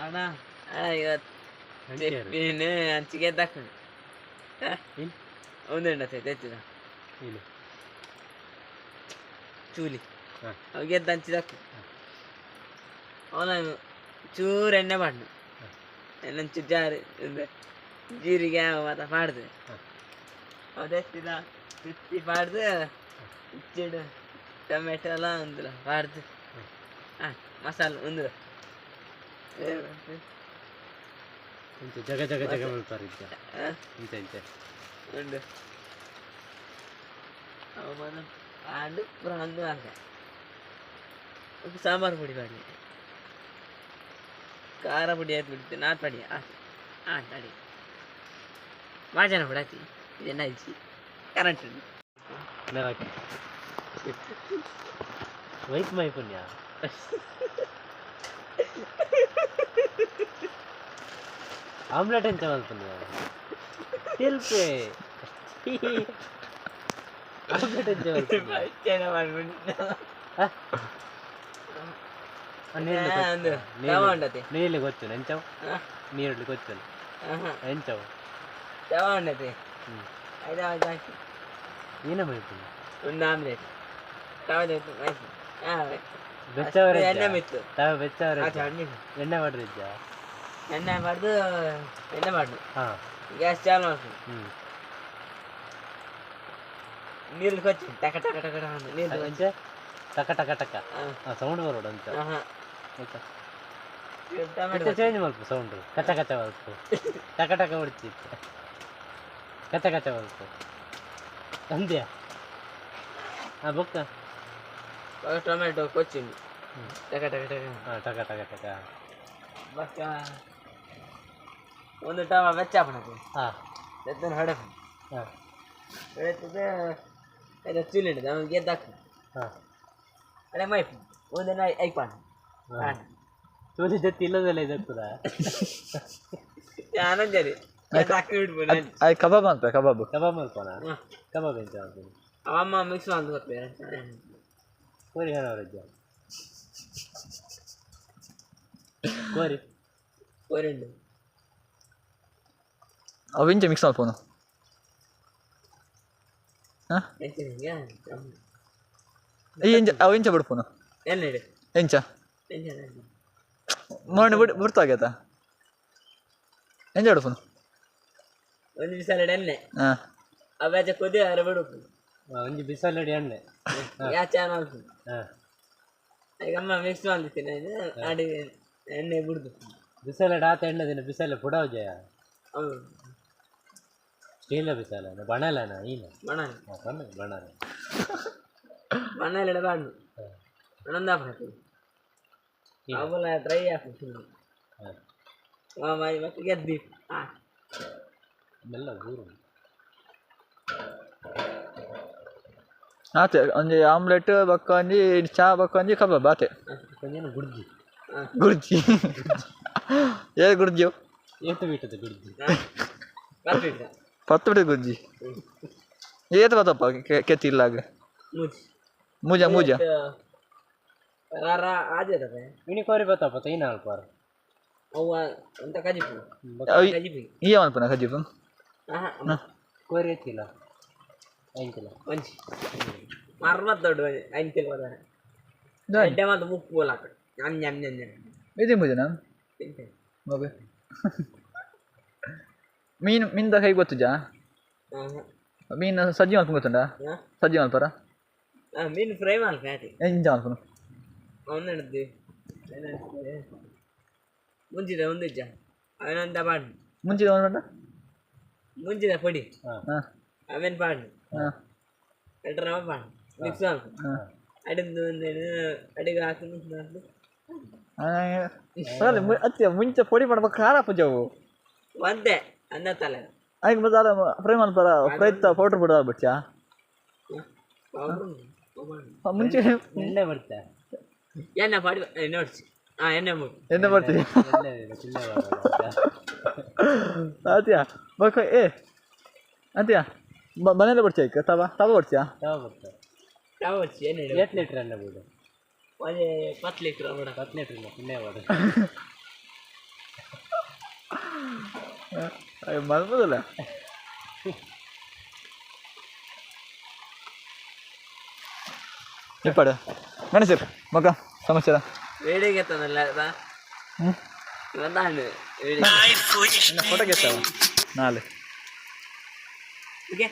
ಅಣ್ಣ ಇವತ್ತು ಮೀನು ಹಂಚಿಗೆ ತಕೊಂಡು ಒಂದು ಹೆಣ್ಣು ತೆತ್ತಿದ ಚೂಲಿ ಅವು ಗೆದ್ದು ಹಂಚಿದಕ್ಕೆ ಅವನ ಚೂರು ಎಣ್ಣೆ ಮಾಡ್ನು ಎಣ್ಣೆ ಜಾರಿ ಜೀರಿಗೆ ಮಾತ ಮಾಡಿದೆ ಅದೆತ್ತಿದ ತಿತ್ತಿ ಪಾಡ್ದು ಇಚ್ಚಿಡು ಟೊಮೆಟೊ ಎಲ್ಲ ಒಂದಿಲ್ಲ ಪಾಡ್ದು ಮಸಾಲೆ ಒಂದಿಲ್ಲ ಜಗ ಜಗ ಜಗ ಮಾಡ್ತಾರೆ ಇಂಚ ಇಂಚ ಉಂಡು ಅವಮಾನ ಆಡು ಪ್ರಾಂದು ಹಾಕ ಸಾಂಬಾರು ಪುಡಿ ಮಾಡಿ ಖಾರ ಪುಡಿ ಆಯ್ತು ಬಿಡ್ತೆ ನಾಲ್ಕು ಪಡಿ ಅಡಿ ಮಾಜನ ಬಿಡಾತಿ ಇದನ್ನ ಹಚ್ಚಿ ಕರೆಂಟ್ ವೈಟ್ ಮೈ ಪುಣ್ಯ ಆಮ್ಲೆಟ್ ಎಂತ ಮಾಡ್ತಾನೆ ತಿಲ್ಪೆ ಆಮ್ಲೆಟ್ ಎಂತ ನೀರಲ್ಲಿ ಗೊತ್ತು ಎಂಚವು ನೀರಲ್ಲಿ ಗೊತ್ತು ಎಂಚವು ಏನ ಮಾಡ್ತೀನಿ ಒಂದು ಆಮ್ಲೆಟ್ ಎಣ್ಣೆ ಮಾಡಿದ್ದ ಎಣ್ಣೆ ಮಾಡ್ದು ಎಣ್ಣೆ ಮಾಡು ಗ್ಯಾಸ್ ಚಾಲು ಮಾಡ್ತೀನಿ ನೀರು ಕೊಚ್ಚಿ ಟಕ ಟಕ ಟಕ ನೀರು ಟಕ ಟಕ ಟಕ ಸೌಂಡ್ ಬರೋಡು ಅಂತ ಚೇಂಜ್ ಮಾಡ್ತು ಸೌಂಡ್ ಕಚ ಕಚ ಮಾಡ್ತು ಟಕ ಟಕ ಹೊಡ್ತಿತ್ತು ಕಚ ಕಚ ಮಾಡ್ತು ಅಂದ್ಯಾ ಬೊಕ್ಕ ಟೊಮೆಟೊ ಕೊಚ್ಚಿ ಟಕ ಟಕ ಟಕ ಟಕ ಟಕ ಟಕ ಬಕ್ಕ ಒಂದು ಟಮ ಬೆಚ್ಚ ಹಾಕೋಣ ಎತ್ತನ ಹೊಡೆದು ಹೊಡೆತದೆ ಅದು ಚೂಲಿ ಹಿಡಿದು ಅವ್ನು ಗೆದ್ದಾಕ ಅದೇ ಮೈಪ್ ಒಂದಿನ ಐಪಾಣ ಚೂಲಿ ಜೊತೆ ಇಲ್ಲದಲ್ಲ ಇದಾಗ್ತದ ಆನಂದರಿ ಕಬಾಬ್ ಅಂತ ಕಬಾಬ್ ಕಬಾಬ್ ಮಾಡ್ಕೋಣ ಕಬಾಬ್ ಎಂತ ಮಾಡ್ತೀನಿ ಅಮ್ಮ ಮಿಕ್ಸ್ ಮಾಡಿ ಗೊತ್ತೇ ಕೋರಿ ಅವರಜ್ಜ ಕೋರಿ ಕೋರಿಂಡು ಅವು ಇಂಚ ಮಿಕ್ಸ್ ಮಾಡ್ಕೋನು ಅವು ಇಂಚ ಬಿಡ್ಪೋನು ಎಲ್ಲಿ ಹಿಡಿ ಎಂಚ ನೋಡಿ ಬಿಡ್ತಾಗ್ಯತ ಎಂಚ ಬಿಡ್ಪೋನು ಒಂದು ಬಿಸಲ ಎಣ್ಣೆ ಅವಾಜ ಕುದಿ ಅರ ಬಿಡುಕು ಒಂದು ಬಿಸಲಡಿ ಎಣ್ಣೆ ಯಾ ಚಾನ ಈಗಮ್ಮ ಮಿಕ್ಸ್ ಮಾಡ್ತೀನಿ ಅಡಿ ಎಣ್ಣೆ ಬಿಡುದು ಬಿಸಲಡಿ ಆತ ಎಣ್ಣೆ ದಿನ ಬಿಸಲ ಪುಡಾವ್ ಜಯ ಹೌದು ಸ್ಟೀಲ ಬಿಸಲ ಬಣಲನ ಈನ ಬಣಲ್ ಬಣಲ ಬಣಲ್ ಇಡಬಾರ್ದು ಅನಂದ ಹಾಕಿ ಅವಲ ಡ್ರೈ ಹಾಕ್ತೀನಿ ಮತ್ತೆ ಗೆದ್ದಿ ಮೆಲ್ಲ ದೂರ ಆತೆ ಒಂಜಿ ಆಮ್ಲೆಟ್ ಬಕ್ಕ ಒಂಜಿ ಚಾ ಬಕ್ಕ ಒಂಜಿ ಕಬಾಬ್ ಆತೆ ಕೊಂಚ ಗುಡ್ಜಿ ಗುರ್ಜಿ ಏ ಗುರ್ಜಿ ಏತು ಬಿಟ್ಟದ ಗುಡ್ಜಿ ಪತ್ತು ಬಿಟ್ಟು ಗುರ್ಜಿ ಏತು ಬತ್ತಪ್ಪ ಕೆತ್ತಿಲ್ಲಾಗ ಮೂಜ ಮೂಜ ಇನಿ ಕೋರಿ ಬತ್ತಪ್ಪ ತೈನ ಅಲ್ಪಾರ ಅವ್ವ ಅಂತ ಕಜಿಪು ಈ ಅವನ್ಪನ ಕಜಿಪು ಕೋರಿ ಎತ್ತಿಲ್ಲ ಐಂತಿಲ್ಲ ಒಂಚಿ ಮರ್ಮತ್ ದೊಡ್ಡ ಐಂತಿಲ್ಲ ಹೋದ ಎಡ್ಡೆ ಮತ್ತು ಮುಕ್ಕು ಬೋಲಾಕ ಞಮ್ ಞಮ್ ಞಮ್ ಞಮ್ ಇದು ಮೂಜ ನಾನು ಮಗ ಮೀನ್ದ ಹೇಗೆ ಗೊತ್ತುಜಾ ಮೀನು ಸಜ್ಜಿ ಮಲ್ಪು ಗೊತ್ತುಂಡ ಸಜ್ಜಿ ಮಲ್ಪರ ಮೀನು ಫ್ರೈ ಮಲ್ಪ ಯಾತಿ ಎಂಜ ಮಲ್ಪನು ಒಂದು ಹಿಡ್ದು ಮುಂಚಿದ ಒಂದು ಇಜ್ಜ ಅವನೊಂದ ಪಾಡು ಮುಂಚಿದ ಒಂದು ಮುಂಚಿದ ಪೊಡಿ ಅವೇನು ಪಾಡು ಎಲ್ರ ಪಾಡು ಮಿಕ್ಸ್ ಮಾಡ್ಕು ಅಡಿಂದು ಅಡಿಗೆ ಹಾಕಿ ಮಿಕ್ಸ್ ಮಾಡ್ದು ಅತ್ಯ ಮುಂಚೆ ಪೊಡಿ ಮಾಡ್ಬೇಕು ಖಾರ ಪೂಜವು ಒಂದೇ ಅನ್ನ ತಲೆ ಆಯ್ಕೆ ಮತ್ತೆ ಅದ ಫ್ರೈ ಮಾಡ್ತಾರ ಫ್ರೈ ಪೌಡ್ರ್ ಬಿಡೋದು ಬಿಡ್ಚಾ ಮುಂಚೆ ಎಣ್ಣೆ ಬರುತ್ತೆ ಎಣ್ಣೆ ಪಾಡಿ ನೋಡ್ಸಿ ಎಣ್ಣೆ ಮುಗಿ ಎಣ್ಣೆ ಮಾಡ್ತೀವಿ ಆತ್ಯಾ ಬಕ ಏ ಅಂತ್ಯಾ ಮನೇಲಿ ಬಿಡ್ತೀಯ ಈಗ ತವ ಬಿಡ್ತೀಯಾ ಯಾವ వచ్చి ಏನು 8 ಲೀಟರ್ ಎಣ್ಣೆ ಬಿಡು ಒಂದು 10 ಲೀಟರ್ ಬಿಡ 10 ಲೀಟರ್ ಇಲ್ಲ ಪುಣ್ಯ ಮಾಡು ಮಲ್ಬೋದಲ್ಲ ಇಪ್ಪಡು ಗಣೇಶ್ ಮಗ ಸಮಸ್ಯೆ వేడిగా ఎత్తాను ಹ್ಞೂ వేడి ಫೋಟೋಗೆ ಎತ್ತಾವ ನಾಳೆ ఓకే